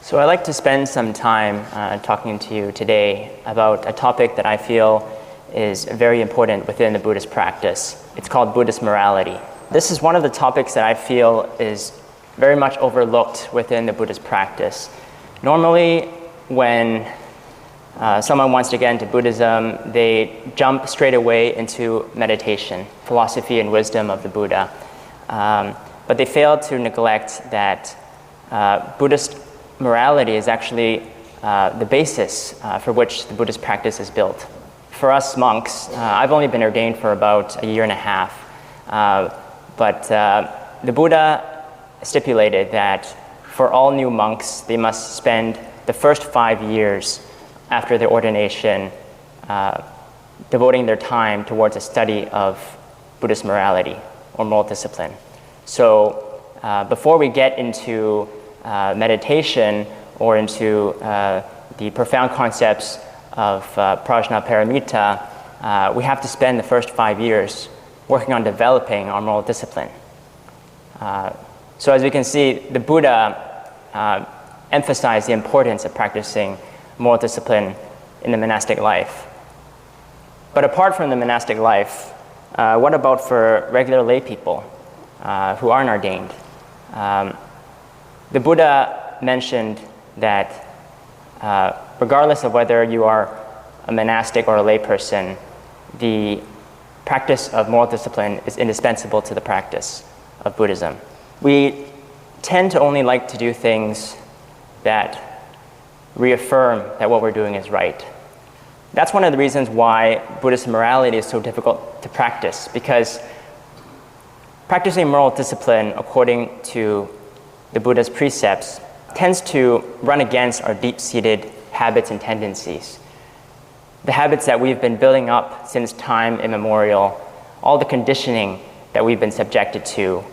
So I'd like to spend some time talking to you today about a topic that I feel is very important within the Buddhist practice. It's called Buddhist morality. This is one of the topics that I feel is very much overlooked within the Buddhist practice. Normally, when someone wants to get into Buddhism, they jump straight away into meditation, philosophy and wisdom of the Buddha. But they fail to neglect that Buddhist morality is actually the basis for which the Buddhist practice is built. For us monks, I've only been ordained for about a year and a half, but the Buddha stipulated that for all new monks, they must spend the first 5 years after their ordination devoting their time towards a study of Buddhist morality or moral discipline. So before we get into meditation or into the profound concepts of prajnaparamita, we have to spend the first 5 years working on developing our moral discipline. So as we can see, the Buddha emphasized the importance of practicing moral discipline in the monastic life. But apart from the monastic life, what about for regular lay people who aren't ordained? The Buddha mentioned that regardless of whether you are a monastic or a lay person, the practice of moral discipline is indispensable to the practice of Buddhism. We tend to only like to do things that reaffirm that what we're doing is right. That's one of the reasons why Buddhist morality is so difficult to practice, because practicing moral discipline according to the Buddha's precepts tends to run against our deep-seated habits and tendencies. The habits that we've been building up since time immemorial, all the conditioning that we've been subjected to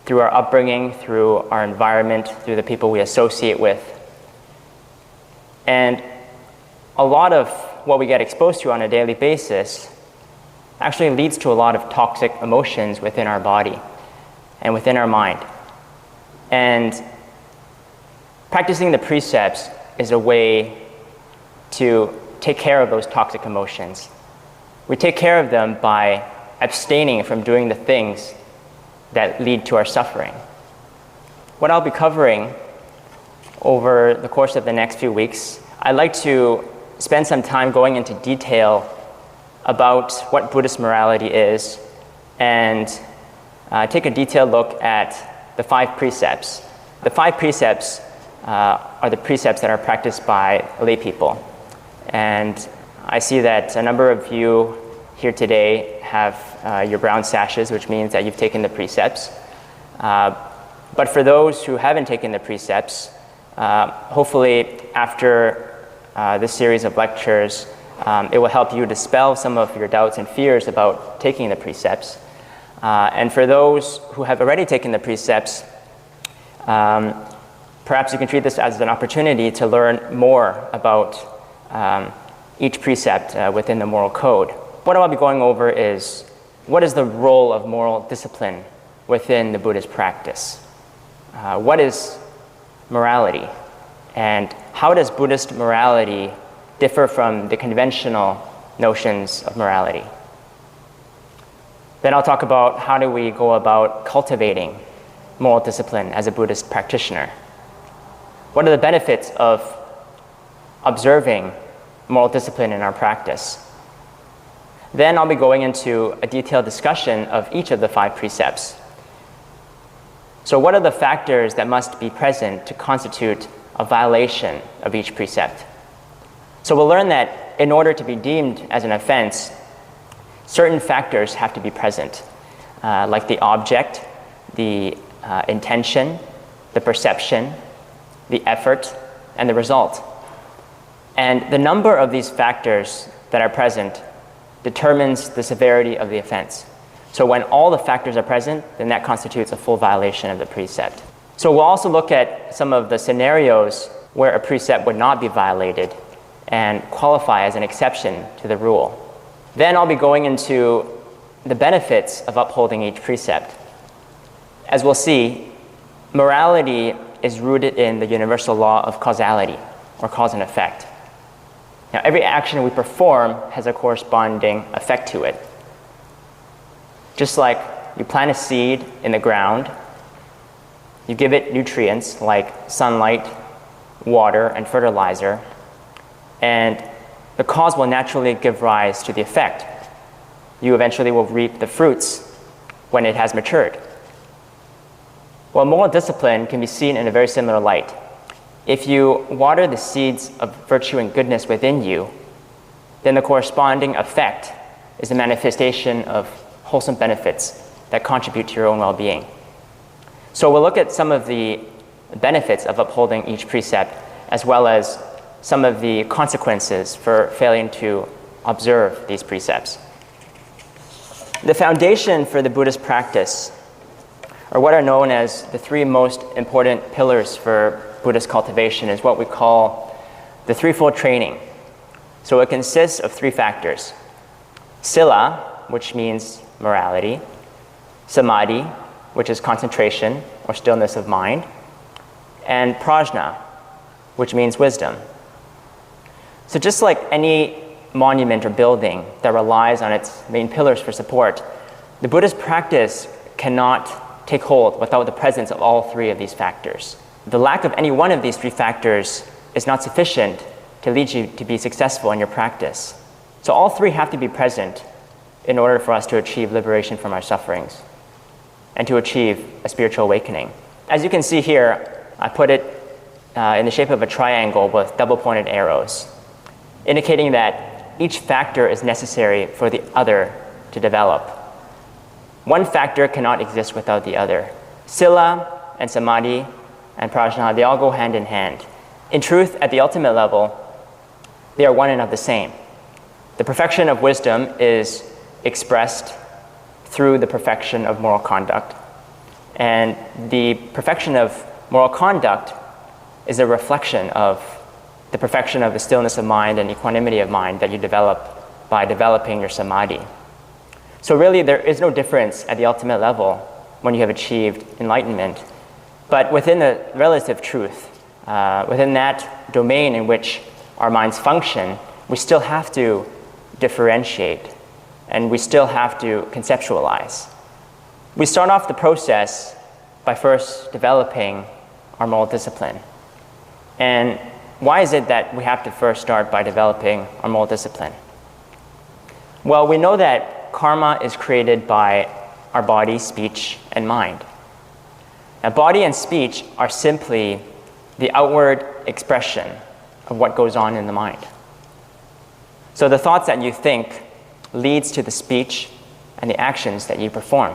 through our upbringing, through our environment, through the people we associate with. And a lot of what we get exposed to on a daily basis actually leads to a lot of toxic emotions within our body and within our mind. And practicing the precepts is a way to take care of those toxic emotions. We take care of them by abstaining from doing the things that lead to our suffering. What I'll be covering over the course of the next few weeks, I'd like to spend some time going into detail about what Buddhist morality is and take a detailed look at the 5 precepts. The 5 precepts are the precepts that are practiced by lay people. And I see that a number of you here today have your brown sashes, which means that you've taken the precepts. But for those who haven't taken the precepts, hopefully after this series of lectures, it will help you dispel some of your doubts and fears about taking the precepts. And for those who have already taken the precepts, perhaps you can treat this as an opportunity to learn more about each precept within the moral code. What I'll be going over is, what is the role of moral discipline within the Buddhist practice? What is morality? And how does Buddhist morality differ from the conventional notions of morality? Then I'll talk about how do we go about cultivating moral discipline as a Buddhist practitioner. What are the benefits of observing moral discipline in our practice? Then I'll be going into a detailed discussion of each of the 5 precepts. So what are the factors that must be present to constitute a violation of each precept? So we'll learn that in order to be deemed as an offense, certain factors have to be present, like the object, the intention, the perception, the effort, and the result. And the number of these factors that are present determines the severity of the offense. So when all the factors are present, then that constitutes a full violation of the precept. So we'll also look at some of the scenarios where a precept would not be violated and qualify as an exception to the rule. Then I'll be going into the benefits of upholding each precept. As we'll see, morality is rooted in the universal law of causality, or cause and effect. Now, every action we perform has a corresponding effect to it. Just like you plant a seed in the ground, you give it nutrients like sunlight, water, and fertilizer, and the cause will naturally give rise to the effect. You eventually will reap the fruits when it has matured. Well, moral discipline can be seen in a very similar light. If you water the seeds of virtue and goodness within you, then the corresponding effect is the manifestation of wholesome benefits that contribute to your own well-being. So we'll look at some of the benefits of upholding each precept, as well as some of the consequences for failing to observe these precepts. The foundation for the Buddhist practice or what are known as the three most important pillars for Buddhist cultivation is what we call the threefold training. So it consists of three factors: sila, which means morality; samadhi, which is concentration or stillness of mind; and prajna, which means wisdom. So just like any monument or building that relies on its main pillars for support, the Buddhist practice cannot take hold without the presence of all three of these factors. The lack of any one of these three factors is not sufficient to lead you to be successful in your practice. So all three have to be present in order for us to achieve liberation from our sufferings and to achieve a spiritual awakening. As you can see here, I put it in the shape of a triangle with double-pointed arrows, indicating that each factor is necessary for the other to develop. One factor cannot exist without the other. Sila and samadhi and prajna, they all go hand in hand. In truth, at the ultimate level, they are one and of the same. The perfection of wisdom is expressed through the perfection of moral conduct. And the perfection of moral conduct is a reflection of the perfection of the stillness of mind and equanimity of mind that you develop by developing your samadhi. So really, there is no difference at the ultimate level when you have achieved enlightenment. But within the relative truth, within that domain in which our minds function, we still have to differentiate, and we still have to conceptualize. We start off the process by first developing our moral discipline. And why is it that we have to first start by developing our moral discipline? Well, we know that karma is created by our body, speech, and mind. Now, body and speech are simply the outward expression of what goes on in the mind. So the thoughts that you think leads to the speech and the actions that you perform.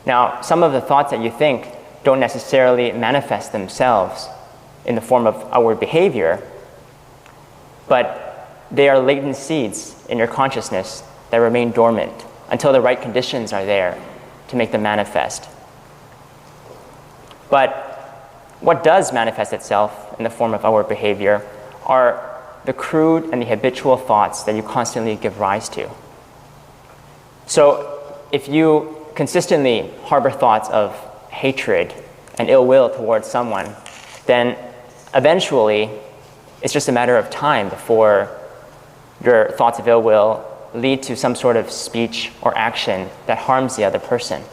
Now, some of the thoughts that you think don't necessarily manifest themselves in the form of outward behavior, but they are latent seeds in your consciousness that remain dormant until the right conditions are there to make them manifest. But what does manifest itself in the form of outward behavior are the crude and the habitual thoughts that you constantly give rise to. So if you consistently harbor thoughts of hatred and ill will towards someone, then eventually it's just a matter of time before your thoughts of ill will lead to some sort of speech or action that harms the other person.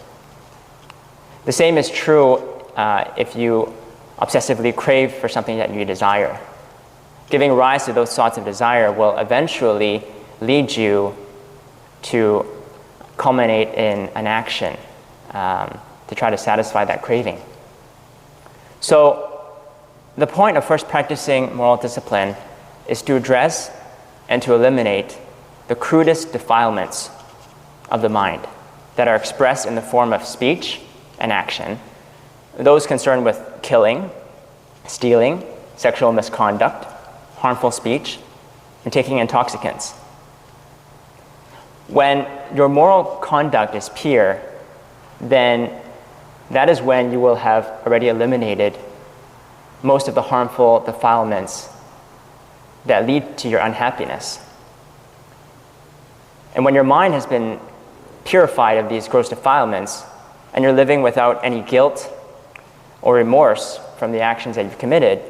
The same is true if you obsessively crave for something that you desire. Giving rise to those thoughts of desire will eventually lead you to culminate in an action to try to satisfy that craving. So the point of first practicing moral discipline is to address and to eliminate the crudest defilements of the mind that are expressed in the form of speech and action, those concerned with killing, stealing, sexual misconduct, harmful speech, and taking intoxicants. When your moral conduct is pure, then that is when you will have already eliminated most of the harmful defilements that lead to your unhappiness. And when your mind has been purified of these gross defilements, and you're living without any guilt or remorse from the actions that you've committed,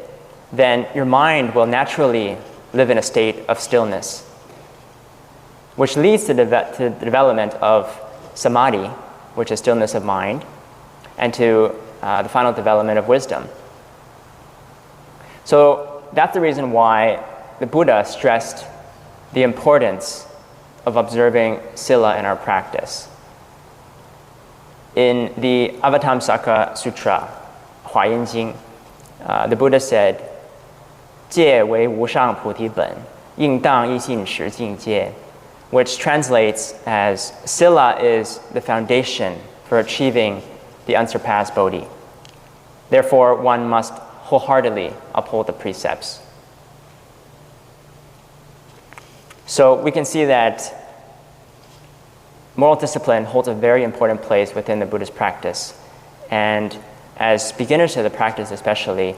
then your mind will naturally live in a state of stillness, which leads to the development of samadhi, which is stillness of mind, and to the final development of wisdom. So that's the reason why the Buddha stressed the importance of observing sila in our practice. In the Avatamsaka Sutra, Huayan Jing, the Buddha said, 戒为无上菩提本，应当一心持境界, which translates as sila is the foundation for achieving the unsurpassed Bodhi. Therefore, one must wholeheartedly uphold the precepts. So we can see that moral discipline holds a very important place within the Buddhist practice. And as beginners to the practice especially,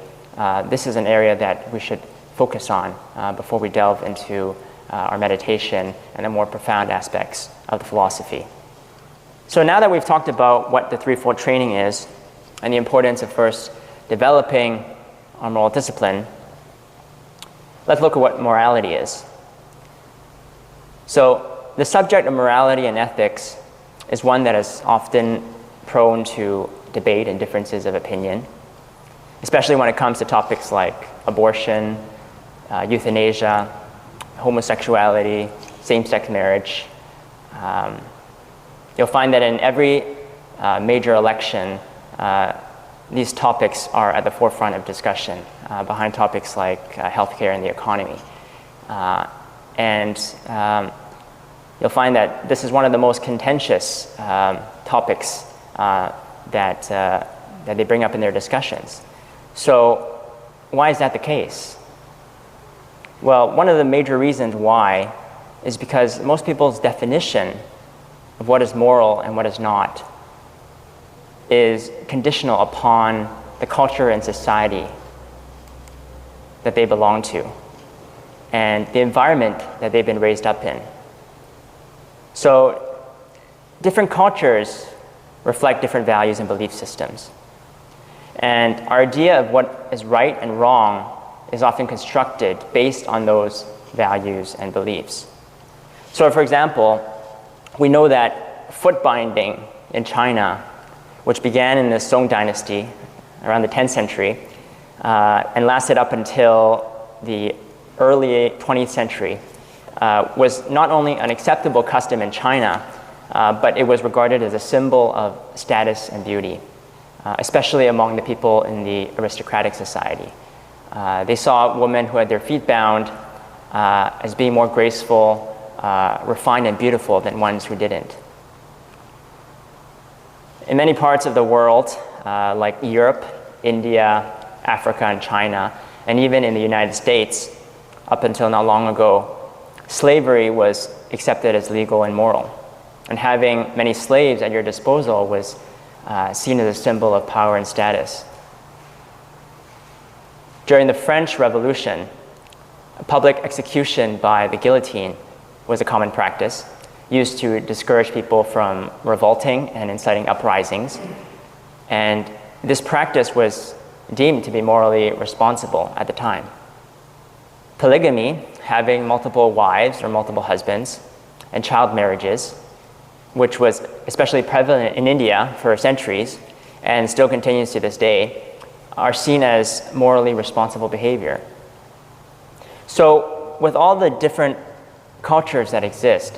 this is an area that we should focus on before we delve into our meditation and the more profound aspects of the philosophy. So now that we've talked about what the threefold training is and the importance of first developing our moral discipline, let's look at what morality is. So the subject of morality and ethics is one that is often prone to debate and differences of opinion, especially when it comes to topics like abortion, euthanasia, homosexuality, same-sex marriage. You'll find that in every major election, these topics are at the forefront of discussion, behind topics like healthcare and the economy. You'll find that this is one of the most contentious topics that they bring up in their discussions. So why is that the case? Well, one of the major reasons why is because most people's definition of what is moral and what is not is conditional upon the culture and society that they belong to and the environment that they've been raised up in. So different cultures reflect different values and belief systems. And our idea of what is right and wrong is often constructed based on those values and beliefs. So for example, we know that foot binding in China, which began in the Song dynasty around the 10th century and lasted up until the early 20th century, was not only an acceptable custom in China, but it was regarded as a symbol of status and beauty, especially among the people in the aristocratic society. They saw women who had their feet bound as being more graceful, refined and beautiful than ones who didn't. In many parts of the world, like Europe, India, Africa, and China, and even in the United States, up until not long ago, slavery was accepted as legal and moral. And having many slaves at your disposal was seen as a symbol of power and status. During the French Revolution, public execution by the guillotine was a common practice, used to discourage people from revolting and inciting uprisings. And this practice was deemed to be morally responsible at the time. Polygamy, having multiple wives or multiple husbands, and child marriages, which was especially prevalent in India for centuries and still continues to this day, are seen as morally responsible behavior. So with all the different cultures that exist,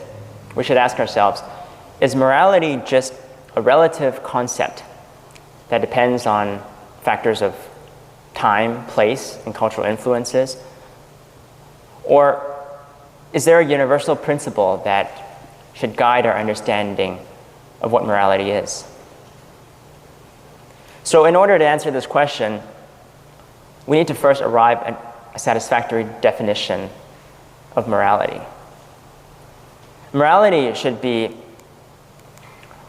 we should ask ourselves, is morality just a relative concept that depends on factors of time, place, and cultural influences? Or is there a universal principle that should guide our understanding of what morality is? So in order to answer this question, we need to first arrive at a satisfactory definition of morality. Morality should be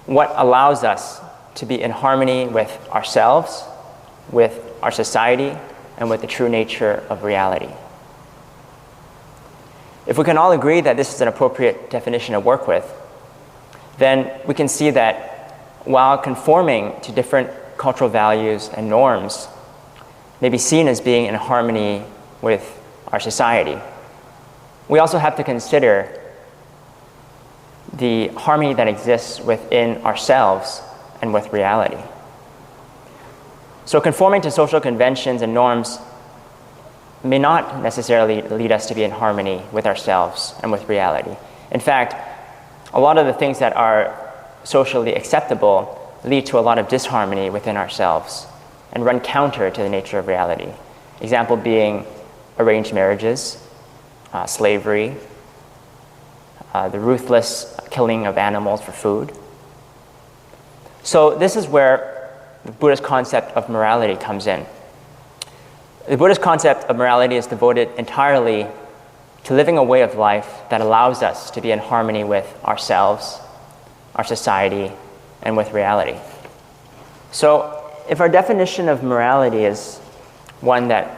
what allows us to be in harmony with ourselves, with our society, and with the true nature of reality. If we can all agree that this is an appropriate definition to work with, then we can see that while conforming to different cultural values and norms may be seen as being in harmony with our society, we also have to consider the harmony that exists within ourselves and with reality. So conforming to social conventions and norms may not necessarily lead us to be in harmony with ourselves and with reality. In fact, a lot of the things that are socially acceptable lead to a lot of disharmony within ourselves and run counter to the nature of reality. Example being arranged marriages, slavery, the ruthless killing of animals for food. So this is where the Buddhist concept of morality comes in. The Buddhist concept of morality is devoted entirely to living a way of life that allows us to be in harmony with ourselves, our society, and with reality. So if our definition of morality is one that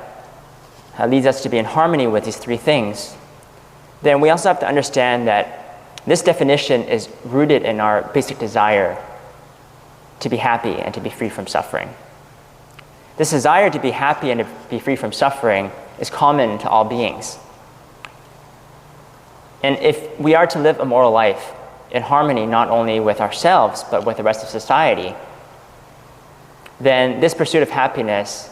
leads us to be in harmony with these three things, then we also have to understand that this definition is rooted in our basic desire to be happy and to be free from suffering. This desire to be happy and to be free from suffering is common to all beings. And if we are to live a moral life in harmony not only with ourselves but with the rest of society, then this pursuit of happiness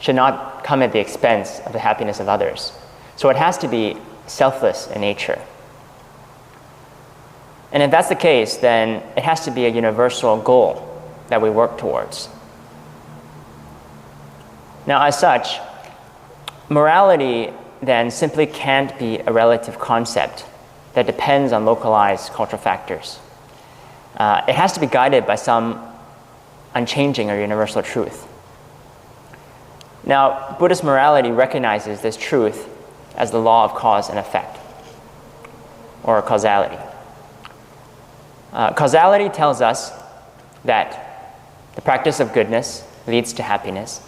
should not come at the expense of the happiness of others. So it has to be selfless in nature. And if that's the case, then it has to be a universal goal that we work towards. Now, as such, morality then simply can't be a relative concept that depends on localized cultural factors. It has to be guided by some unchanging or universal truth. Now, Buddhist morality recognizes this truth as the law of cause and effect, or causality. Causality tells us that the practice of goodness leads to happiness,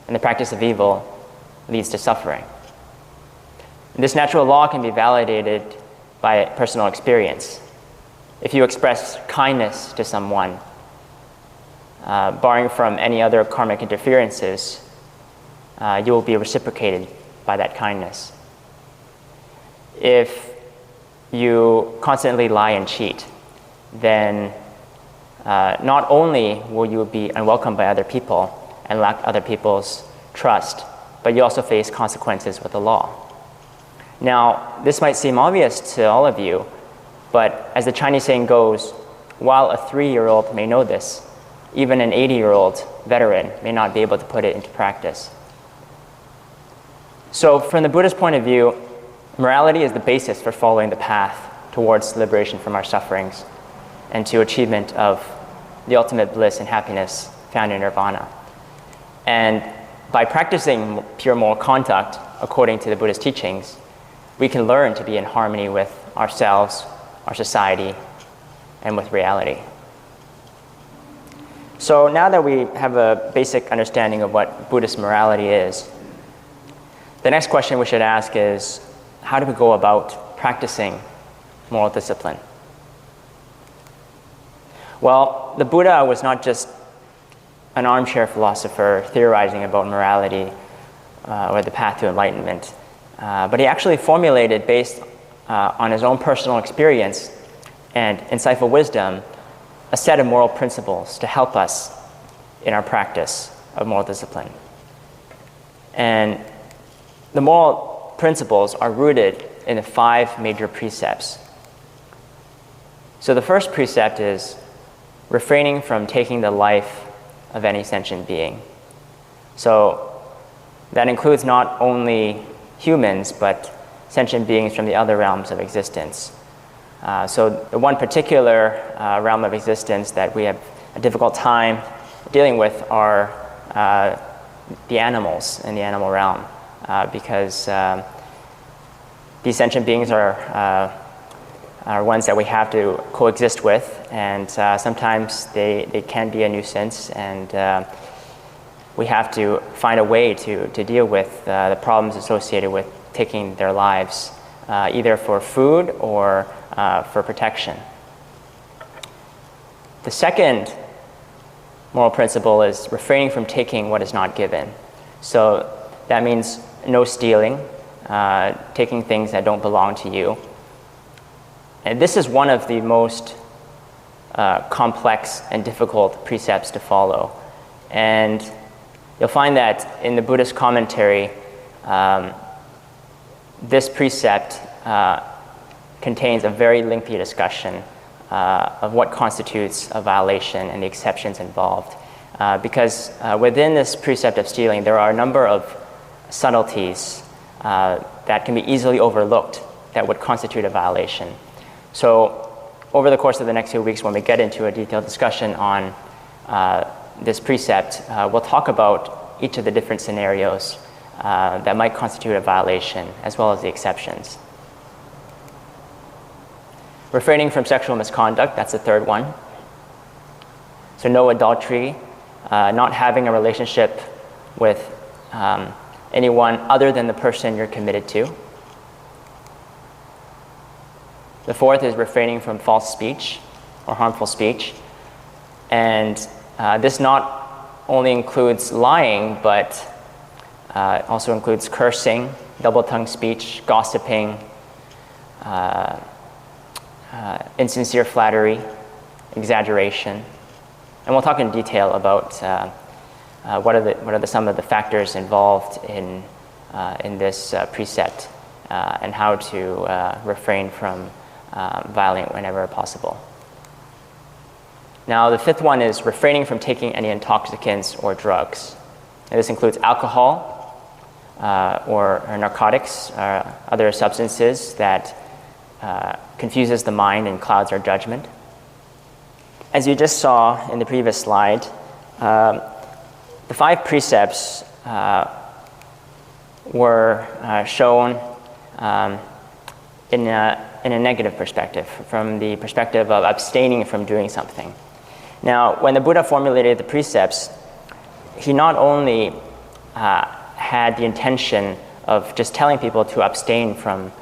and the practice of evil leads to suffering. And this natural law can be validated by personal experience. If you express kindness to someone, barring from any other karmic interferences, you will be reciprocated by that kindness. If you constantly lie and cheat, then not only will you be unwelcome by other people and lack other people's trust, but you also face consequences with the law. Now, this might seem obvious to all of you, but as the Chinese saying goes, while a 3-year-old may know this, even an 80-year-old veteran may not be able to put it into practice. So from the Buddhist point of view, morality is the basis for following the path towards liberation from our sufferings and to achievement of the ultimate bliss and happiness found in nirvana. And by practicing pure moral conduct according to the Buddhist teachings, we can learn to be in harmony with ourselves, our society, and with reality. So now that we have a basic understanding of what Buddhist morality is, the next question we should ask is, how do we go about practicing moral discipline? Well, the Buddha was not just an armchair philosopher theorizing about morality or the path to enlightenment, but he actually formulated, based on his own personal experience and insightful wisdom, a set of moral principles to help us in our practice of moral discipline. And the moral principles are rooted in the 5 major precepts. So the first precept is refraining from taking the life of any sentient being. So that includes not only humans, but sentient beings from the other realms of existence. So the one particular realm of existence that we have a difficult time dealing with are the animals in the animal realm, because these sentient beings are ones that we have to coexist with, and sometimes they can be a nuisance, and we have to find a way to deal with the problems associated with taking their lives, either for food or for protection. The second moral principle is refraining from taking what is not given. So that means no stealing, taking things that don't belong to you. And this is one of the most complex and difficult precepts to follow. And you'll find that in the Buddhist commentary, this precept contains a very lengthy discussion of what constitutes a violation and the exceptions involved. Because within this precept of stealing, there are a number of subtleties that can be easily overlooked that would constitute a violation. So over the course of the next few weeks, when we get into a detailed discussion on this precept, we'll talk about each of the different scenarios that might constitute a violation, as well as the exceptions. Refraining from sexual misconduct, that's the third one. So no adultery, not having a relationship with anyone other than the person you're committed to. The fourth is refraining from false speech or harmful speech. And this not only includes lying, but also includes cursing, double-tongued speech, gossiping, insincere flattery, exaggeration. And we'll talk in detail about what are some of the factors involved in this precept and how to refrain from violating whenever possible. Now, the fifth one is refraining from taking any intoxicants or drugs. And this includes alcohol or narcotics, other substances that confuses the mind and clouds our judgment. As you just saw in the previous slide, the 5 precepts were shown in a negative perspective, from the perspective of abstaining from doing something. Now, when the Buddha formulated the precepts, he not only had the intention of just telling people to abstain from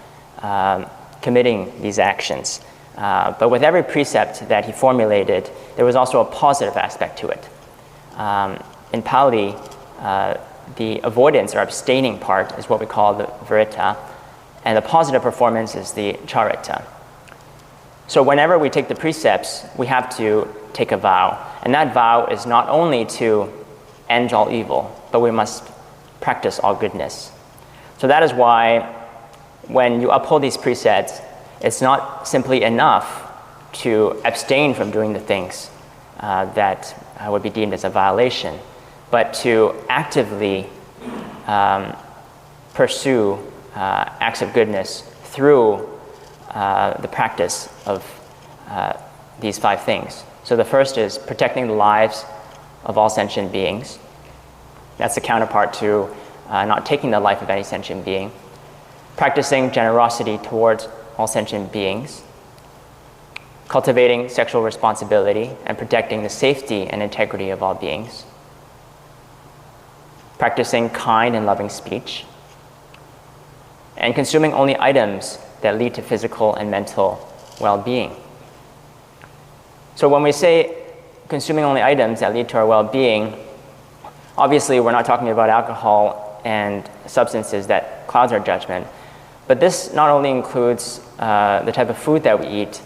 committing these actions, but with every precept that he formulated, there was also a positive aspect to it. In Pali, the avoidance or abstaining part is what we call the viritta, and the positive performance is the charita. So whenever we take the precepts, we have to take a vow. And that vow is not only to end all evil, but we must practice all goodness. So that is why when you uphold these precepts, it's not simply enough to abstain from doing the things that would be deemed as a violation, but to actively pursue acts of goodness through the practice of these 5 things. So the first is protecting the lives of all sentient beings. That's the counterpart to not taking the life of any sentient being. Practicing generosity towards all sentient beings. Cultivating sexual responsibility and protecting the safety and integrity of all beings. Practicing kind and loving speech. And consuming only items that lead to physical and mental well-being. So when we say consuming only items that lead to our well-being, obviously we're not talking about alcohol and substances that clouds our judgment, but this not only includes the type of food that we eat,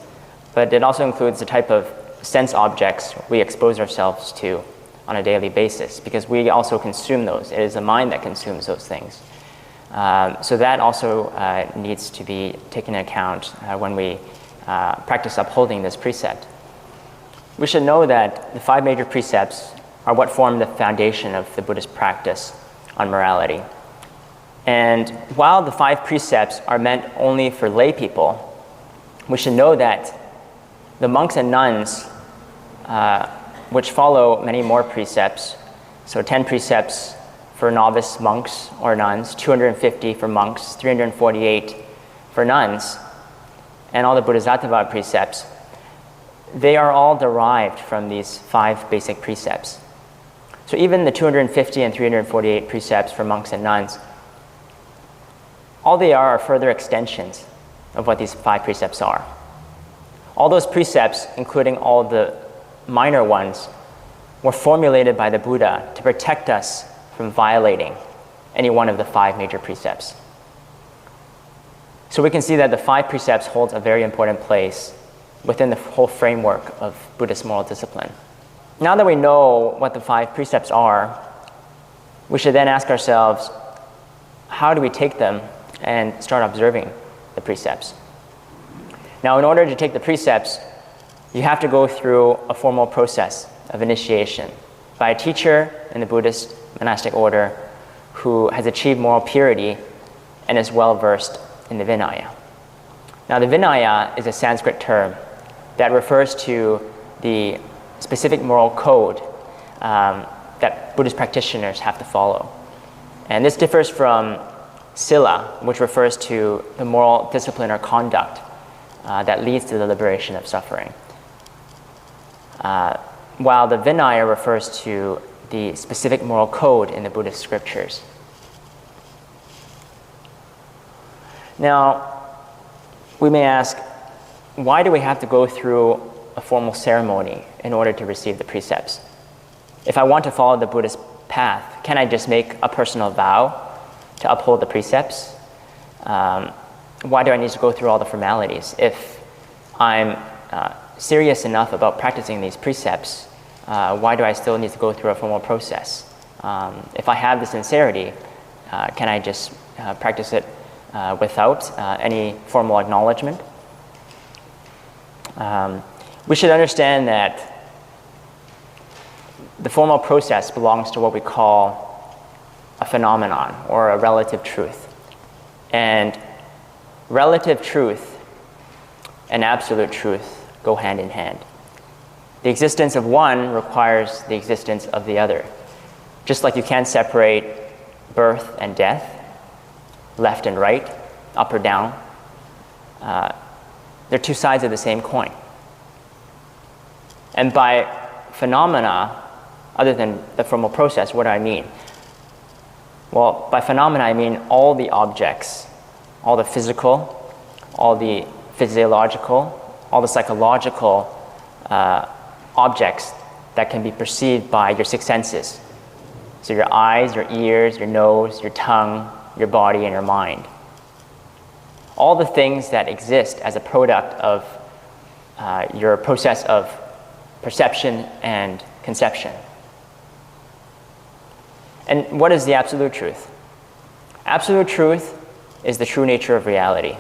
but it also includes the type of sense objects we expose ourselves to on a daily basis, because we also consume those. It is the mind that consumes those things. So that also needs to be taken into account when we practice upholding this precept. We should know that the 5 major precepts are what form the foundation of the Buddhist practice on morality. And while the 5 precepts are meant only for lay people, we should know that the monks and nuns, which follow many more precepts, so 10 precepts for novice monks or nuns, 250 for monks, 348 for nuns, and all the Bodhisattva precepts, they are all derived from these 5 basic precepts. So even the 250 and 348 precepts for monks and nuns, all they are further extensions of what these 5 precepts are. All those precepts, including all the minor ones, were formulated by the Buddha to protect us from violating any one of the 5 major precepts. So we can see that the 5 precepts hold a very important place within the whole framework of Buddhist moral discipline. Now that we know what the 5 precepts are, we should then ask ourselves, how do we take them and start observing the precepts? Now, in order to take the precepts, you have to go through a formal process of initiation by a teacher in the Buddhist monastic order who has achieved moral purity and is well versed in the Vinaya. Now, the Vinaya is a Sanskrit term that refers to the specific moral code that Buddhist practitioners have to follow. And this differs from Sila, which refers to the moral discipline or conduct that leads to the liberation of suffering. While the Vinaya refers to the specific moral code in the Buddhist scriptures. Now, we may ask, why do we have to go through a formal ceremony in order to receive the precepts? If I want to follow the Buddhist path, can I just make a personal vow to uphold the precepts? Why do I need to go through all the formalities? If I'm serious enough about practicing these precepts, why do I still need to go through a formal process? If I have the sincerity, can I just practice it without any formal acknowledgement? We should understand that the formal process belongs to what we call a phenomenon or a relative truth. And relative truth and absolute truth go hand in hand. The existence of one requires the existence of the other. Just like you can't separate birth and death, left and right, up or down, they're 2 sides of the same coin. And by phenomena, other than the formal process, what do I mean? Well, by phenomena, I mean all the objects, all the physical, all the physiological, all the psychological objects that can be perceived by your 6 senses. So your eyes, your ears, your nose, your tongue, your body, and your mind. All the things that exist as a product of your process of perception and conception. And what is the absolute truth? Absolute truth is the true nature of reality,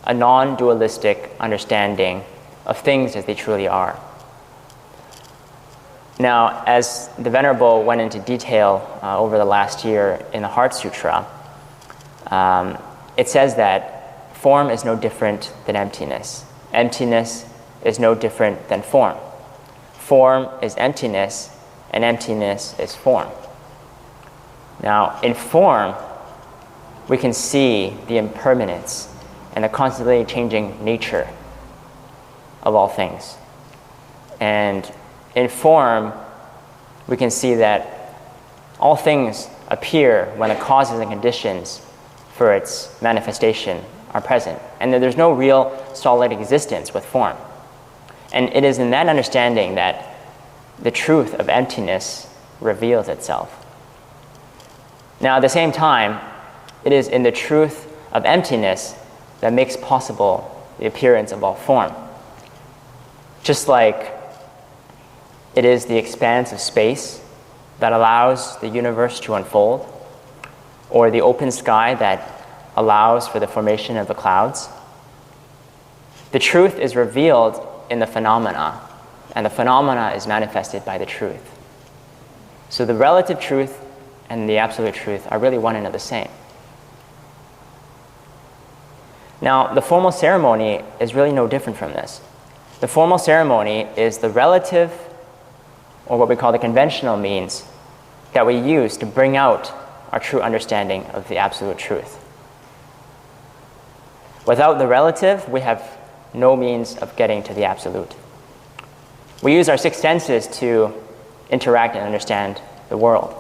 a non-dualistic understanding of things as they truly are. Now, as the Venerable went into detail over the last year in the Heart Sutra, it says that form is no different than emptiness. Emptiness is no different than form. Form is emptiness, and emptiness is form. Now, in form, we can see the impermanence and the constantly changing nature of all things. And in form, we can see that all things appear when the causes and conditions for its manifestation are present, and that there's no real solid existence with form. And it is in that understanding that the truth of emptiness reveals itself. Now, at the same time, it is in the truth of emptiness that makes possible the appearance of all form. Just like it is the expanse of space that allows the universe to unfold, or the open sky that allows for the formation of the clouds. The truth is revealed in the phenomena, and the phenomena is manifested by the truth. So the relative truth and the absolute truth are really one and the same. Now, the formal ceremony is really no different from this. The formal ceremony is the relative, or what we call the conventional means, that we use to bring out our true understanding of the absolute truth. Without the relative, we have no means of getting to the absolute. We use our 6 senses to interact and understand the world.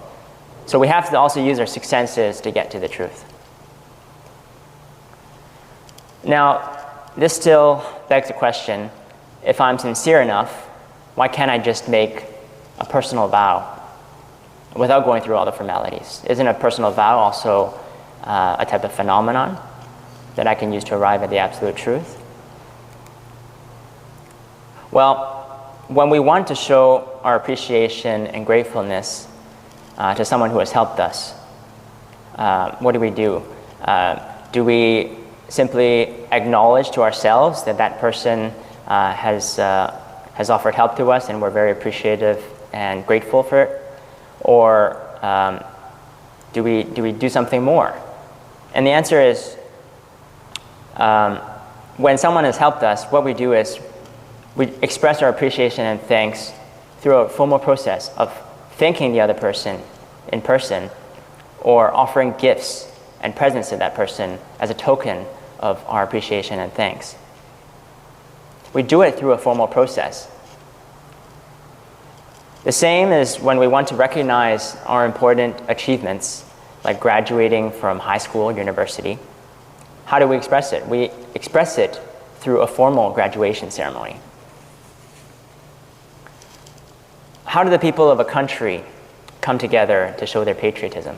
So we have to also use our 6 senses to get to the truth. Now, this still begs the question, if I'm sincere enough, why can't I just make a personal vow without going through all the formalities? Isn't a personal vow also a type of phenomenon that I can use to arrive at the absolute truth? Well, when we want to show our appreciation and gratefulness to someone who has helped us, what do? Do we simply acknowledge to ourselves that that person has offered help to us and we're very appreciative and grateful for it? Or do we do something more? And the answer is, when someone has helped us, what we do is we express our appreciation and thanks through a formal process of thanking the other person in person, or offering gifts and presents to that person as a token of our appreciation and thanks. We do it through a formal process. The same is when we want to recognize our important achievements, like graduating from high school or university. How do we express it? We express it through a formal graduation ceremony. How do the people of a country come together to show their patriotism?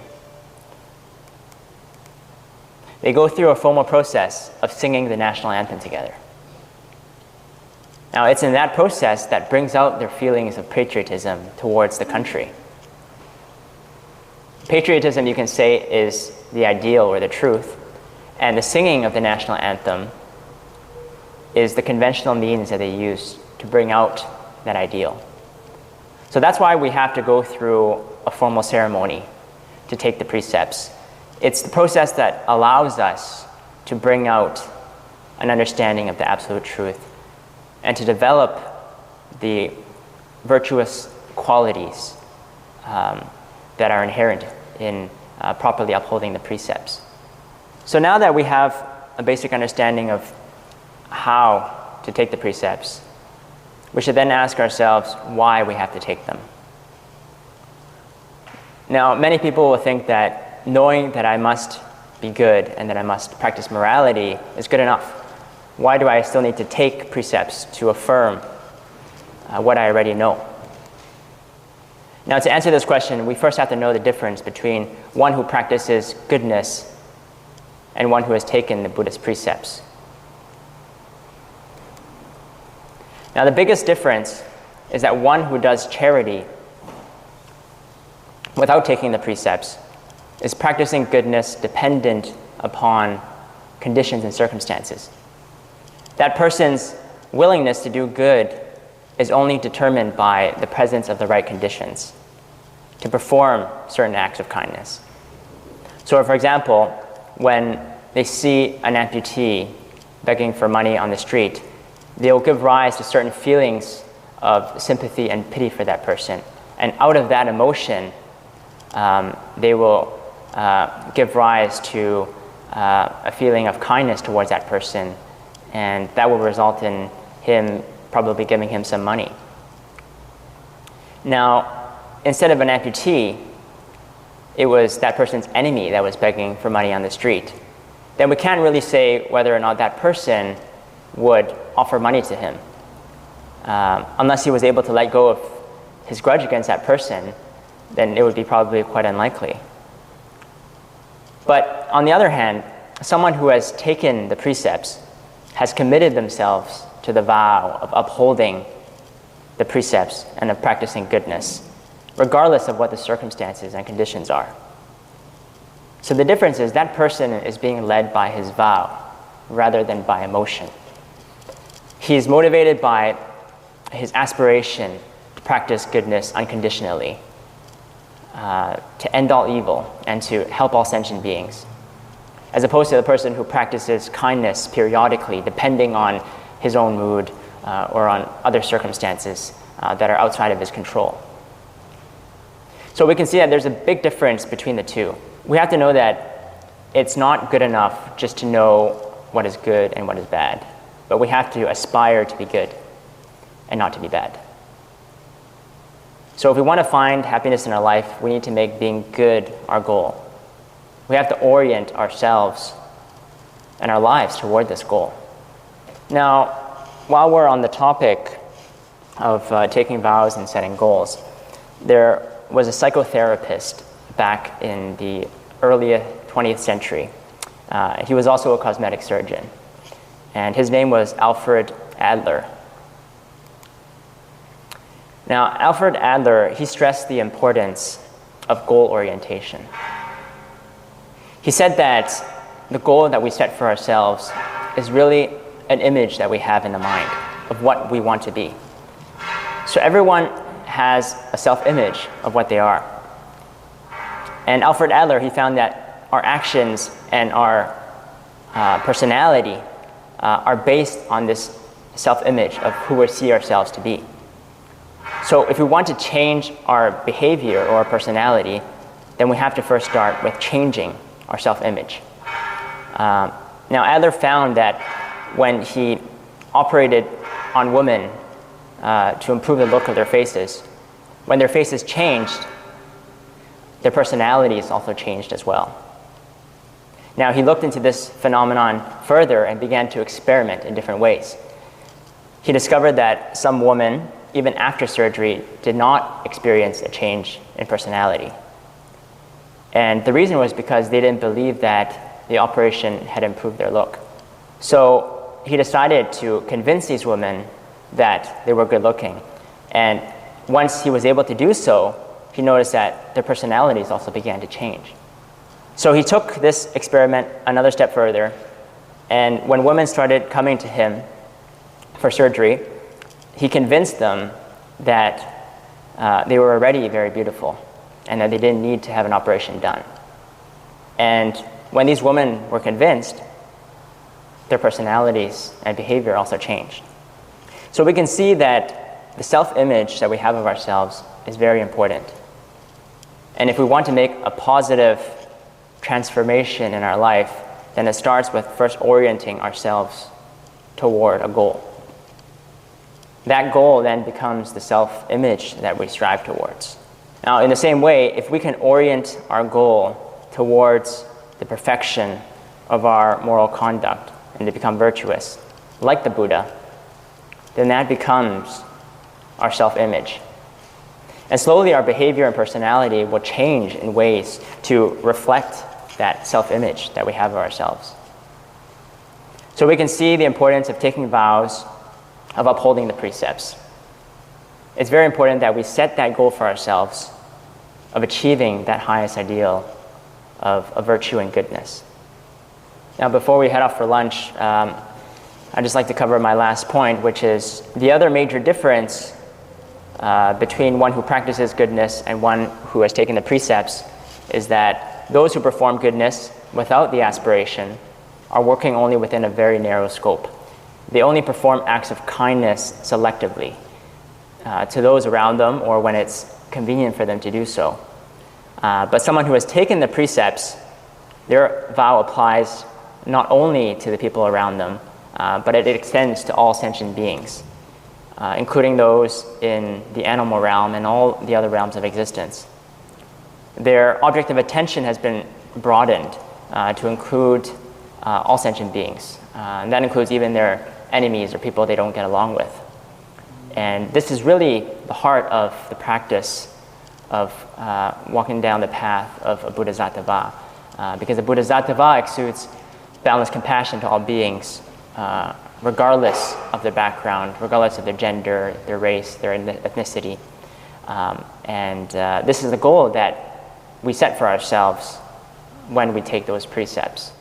They go through a formal process of singing the national anthem together. Now, it's in that process that brings out their feelings of patriotism towards the country. Patriotism, you can say, is the ideal or the truth, and the singing of the national anthem is the conventional means that they use to bring out that ideal. So that's why we have to go through a formal ceremony to take the precepts. It's the process that allows us to bring out an understanding of the absolute truth and to develop the virtuous qualities that are inherent in properly upholding the precepts. So now that we have a basic understanding of how to take the precepts, we should then ask ourselves why we have to take them. Now, many people will think that knowing that I must be good and that I must practice morality is good enough. Why do I still need to take precepts to affirm what I already know? Now, to answer this question, we first have to know the difference between one who practices goodness and one who has taken the Buddhist precepts. Now, the biggest difference is that one who does charity without taking the precepts is practicing goodness dependent upon conditions and circumstances. That person's willingness to do good is only determined by the presence of the right conditions to perform certain acts of kindness. So, for example, when they see an amputee begging for money on the street, they will give rise to certain feelings of sympathy and pity for that person. And out of that emotion, they will give rise to a feeling of kindness towards that person, and that will result in him probably giving him some money. Now, instead of an amputee, it was that person's enemy that was begging for money on the street. Then we can't really say whether or not that person would offer money to him. Unless he was able to let go of his grudge against that person, then it would be probably quite unlikely. But on the other hand, someone who has taken the precepts has committed themselves to the vow of upholding the precepts and of practicing goodness, regardless of what the circumstances and conditions are. So the difference is that person is being led by his vow rather than by emotion. He is motivated by his aspiration to practice goodness unconditionally, to end all evil and to help all sentient beings, as opposed to the person who practices kindness periodically, depending on his own mood or on other circumstances that are outside of his control. So we can see that there's a big difference between the two. We have to know that it's not good enough just to know what is good and what is bad, but we have to aspire to be good and not to be bad. So if we want to find happiness in our life, we need to make being good our goal. We have to orient ourselves and our lives toward this goal. Now, while we're on the topic of taking vows and setting goals, there was a psychotherapist back in the early 20th century. He was also a cosmetic surgeon, and his name was Alfred Adler. Now, Alfred Adler, he stressed the importance of goal orientation. He said that the goal that we set for ourselves is really an image that we have in the mind of what we want to be. So everyone has a self-image of what they are. And Alfred Adler, he found that our actions and our personality are based on this self-image of who we see ourselves to be. So if we want to change our behavior or our personality, then we have to first start with changing our self-image. Now, Adler found that when he operated on women to improve the look of their faces, when their faces changed, their personalities also changed as well. Now, he looked into this phenomenon further and began to experiment in different ways. He discovered that some women, even after surgery, did not experience a change in personality. And the reason was because they didn't believe that the operation had improved their look. So he decided to convince these women that they were good looking. And once he was able to do so, he noticed that their personalities also began to change. So he took this experiment another step further, and when women started coming to him for surgery, he convinced them that they were already very beautiful and that they didn't need to have an operation done. And when these women were convinced, their personalities and behavior also changed. So we can see that the self-image that we have of ourselves is very important. And if we want to make a positive transformation in our life, then it starts with first orienting ourselves toward a goal. That goal then becomes the self-image that we strive towards. Now, in the same way, if we can orient our goal towards the perfection of our moral conduct and to become virtuous, like the Buddha, then that becomes our self-image. And slowly our behavior and personality will change in ways to reflect that self-image that we have of ourselves. So we can see the importance of taking vows, of upholding the precepts. It's very important that we set that goal for ourselves of achieving that highest ideal of virtue and goodness. Now, before we head off for lunch, I'd just like to cover my last point, which is the other major difference between one who practices goodness and one who has taken the precepts is that those who perform goodness without the aspiration are working only within a very narrow scope. They only perform acts of kindness selectively to those around them or when it's convenient for them to do so. But someone who has taken the precepts, their vow applies not only to the people around them, but it extends to all sentient beings, including those in the animal realm and all the other realms of existence. Their object of attention has been broadened to include all sentient beings. And that includes even their enemies or people they don't get along with. And this is really the heart of the practice of walking down the path of a Bodhisattva, because a Bodhisattva exudes boundless compassion to all beings, regardless of their background, regardless of their gender, their race, their ethnicity. This is the goal that we set for ourselves when we take those precepts.